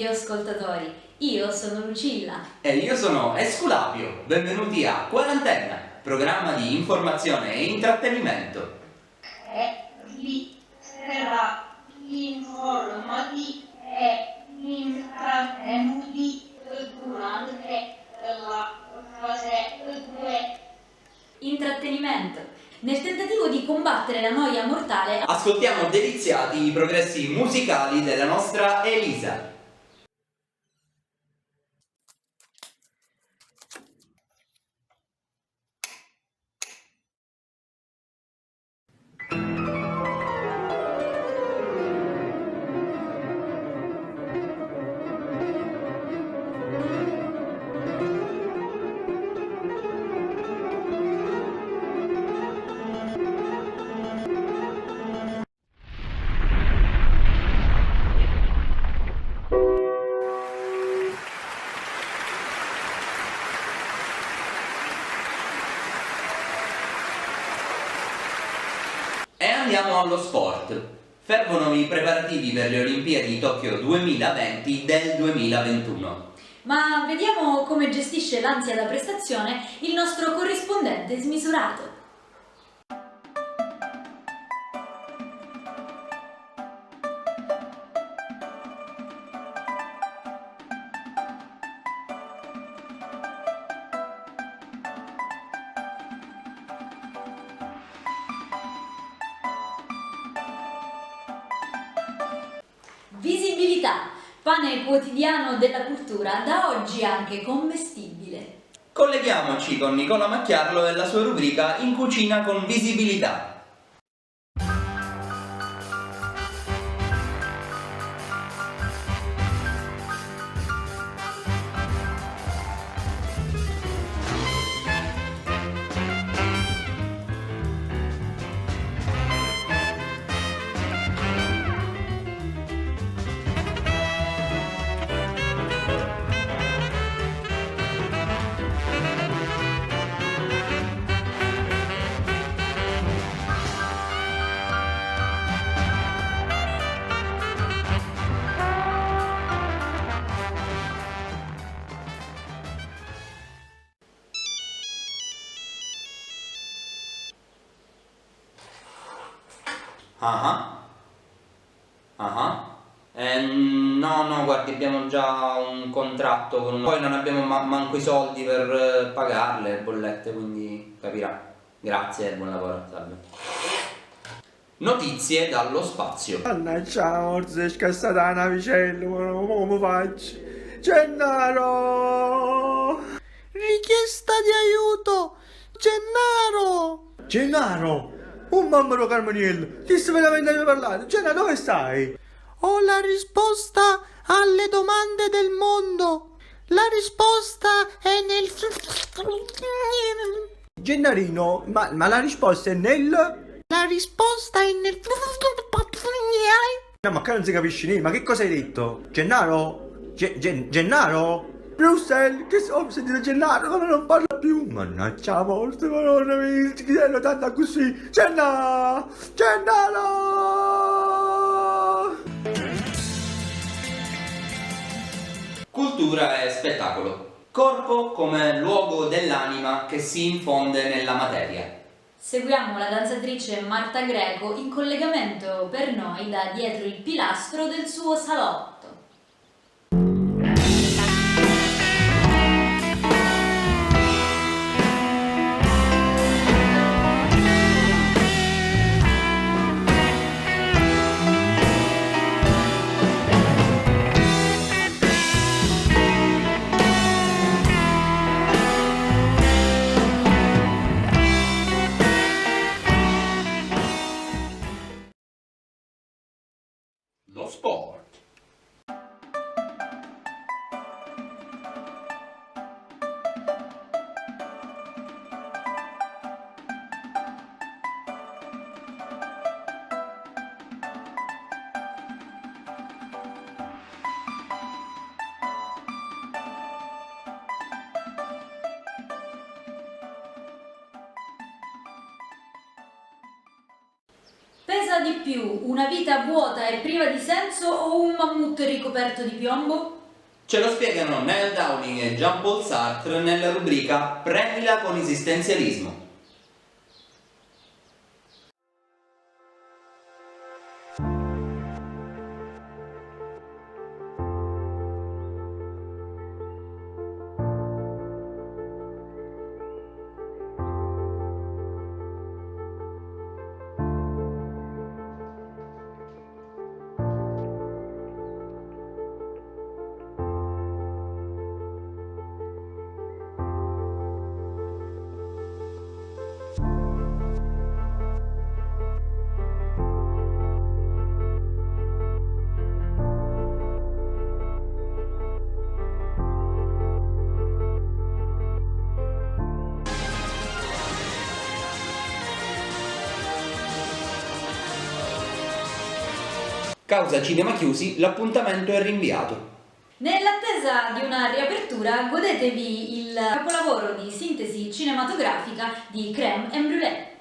radioascoltatori, io sono Lucilla. E io sono Esculapio, benvenuti a Quarantenna, programma di informazione e intrattenimento. Informati e intrattenuti durante la fase 2. Intrattenimento. Nel tentativo di combattere la noia mortale, Ascoltiamo deliziati i progressi musicali della nostra Elisa. E andiamo allo sport. Fervono i preparativi per le Olimpiadi Tokyo 2020 del 2021. ma vediamo come gestisce l'ansia da prestazione il nostro corrispondente smisurato. Visibilità, pane quotidiano della cultura, da oggi anche commestibile. Colleghiamoci con Nicola Macchiarlo e la sua rubrica In cucina con visibilità. No, guardi, abbiamo già un contratto con poi non abbiamo manco i soldi per pagarle le bollette, quindi capirà. Grazie e buon lavoro, salve. Notizie dallo spazio. Mannaggia, forse è scassata la navicella, ma come faccio? Gennaro! Richiesta di aiuto! Gennaro! Gennaro! Un mammolo Carmoniello! Ti stai veramente parlando? Gennaro, dove stai? Ho la risposta alle domande del mondo! La risposta è nel... Gennarino, ma la risposta è nel... La risposta è nel... No, ma qua non si capisce niente, ma che cosa hai detto? Gennaro? Gennaro? Bruxelles, che ho sentito Gennaro, come non parla più? Mannaggia la morte, madonna mia, ti chiedo tanto così. Gennaro! Cultura e spettacolo. Corpo come luogo dell'anima che si infonde nella materia. Seguiamo la danzatrice Marta Greco in collegamento per noi da dietro il pilastro del suo salotto. Lo sport. Pesa di più una vita vuota e priva di senso o un mammut ricoperto di piombo? Ce lo spiegano Neil Downing e Jean-Paul Sartre nella rubrica Prendila con esistenzialismo. Causa cinema chiusi, l'appuntamento è rinviato. Nell'attesa di una riapertura, godetevi il capolavoro di sintesi cinematografica di Crème et Brûlée.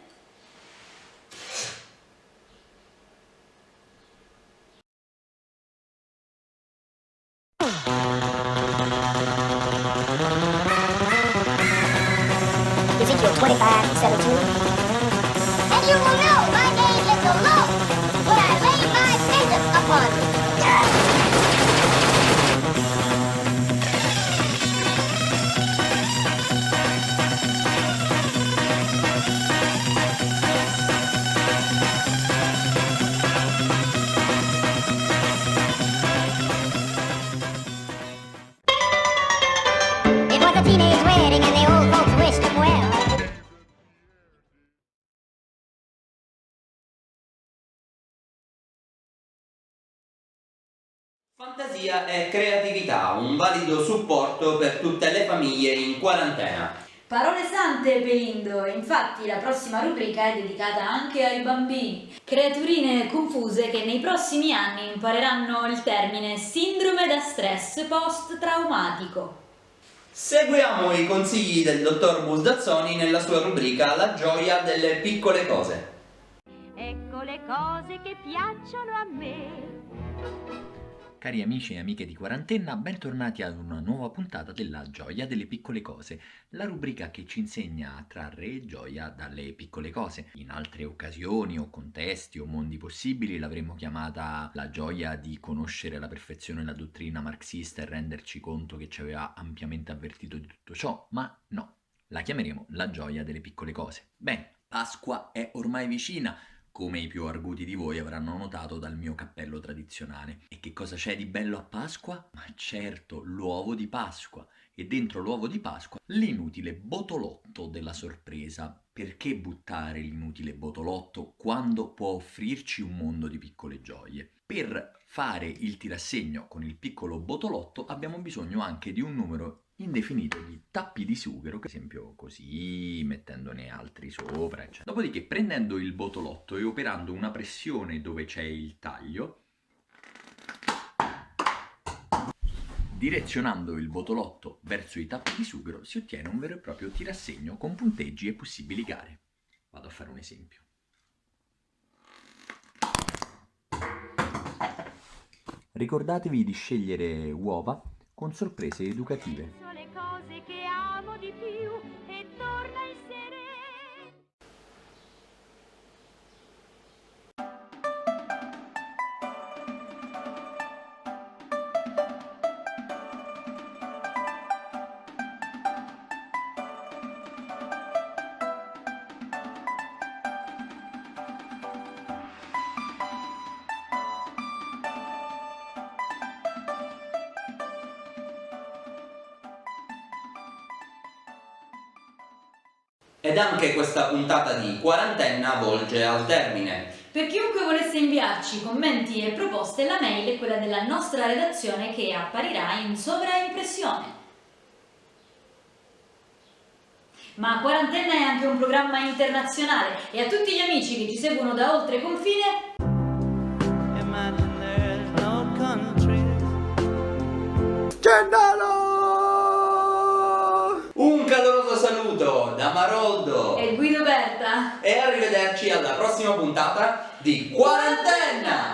Ezekiel 25:17. And you will know my name is the Lord, when I lay my vengeance upon you. It was a teenage wedding and the old folks wished them well. Fantasia e creatività, un valido supporto per tutte le famiglie in quarantena. Parole sante, Pelindo, infatti la prossima rubrica è dedicata anche ai bambini. Creaturine confuse che nei prossimi anni impareranno il termine sindrome da stress post-traumatico. Seguiamo i consigli del dottor Busdazzoni nella sua rubrica La gioia delle piccole cose. Ecco le cose che piacciono a me. Cari amici e amiche di quarantenna, bentornati ad una nuova puntata della Gioia delle piccole cose, la rubrica che ci insegna a trarre gioia dalle piccole cose. In altre occasioni o contesti o mondi possibili l'avremmo chiamata la gioia di conoscere alla perfezione la dottrina marxista e renderci conto che ci aveva ampiamente avvertito di tutto ciò, ma no, la chiameremo la gioia delle piccole cose. Bene, Pasqua è ormai vicina, come i più arguti di voi avranno notato dal mio cappello tradizionale. E che cosa c'è di bello a Pasqua? Ma certo, l'uovo di Pasqua. E dentro l'uovo di Pasqua l'inutile botolotto della sorpresa. Perché buttare l'inutile botolotto quando può offrirci un mondo di piccole gioie? Per fare il tirassegno con il piccolo botolotto abbiamo bisogno anche di un numero indefinito di tappi di sughero, per esempio così, mettendone altri sopra, eccetera. Dopodiché, prendendo il botolotto e operando una pressione dove c'è il taglio, direzionando il botolotto verso i tappi di sughero, si ottiene un vero e proprio tirassegno con punteggi e possibili gare. Vado a fare un esempio. Ricordatevi di scegliere uova con sorprese educative. Sono le cose che amo di più e torna in sereno. Ed anche questa puntata di quarantenna volge al termine. Per chiunque volesse inviarci commenti e proposte, la mail è quella della nostra redazione che apparirà in sovraimpressione. Ma Quarantenna è anche un programma internazionale e a tutti gli amici che ci seguono da oltre confine Gennaro! Un caloroso saluto da Maroldo e Guido Berta. e arrivederci alla prossima puntata di Quarantenna!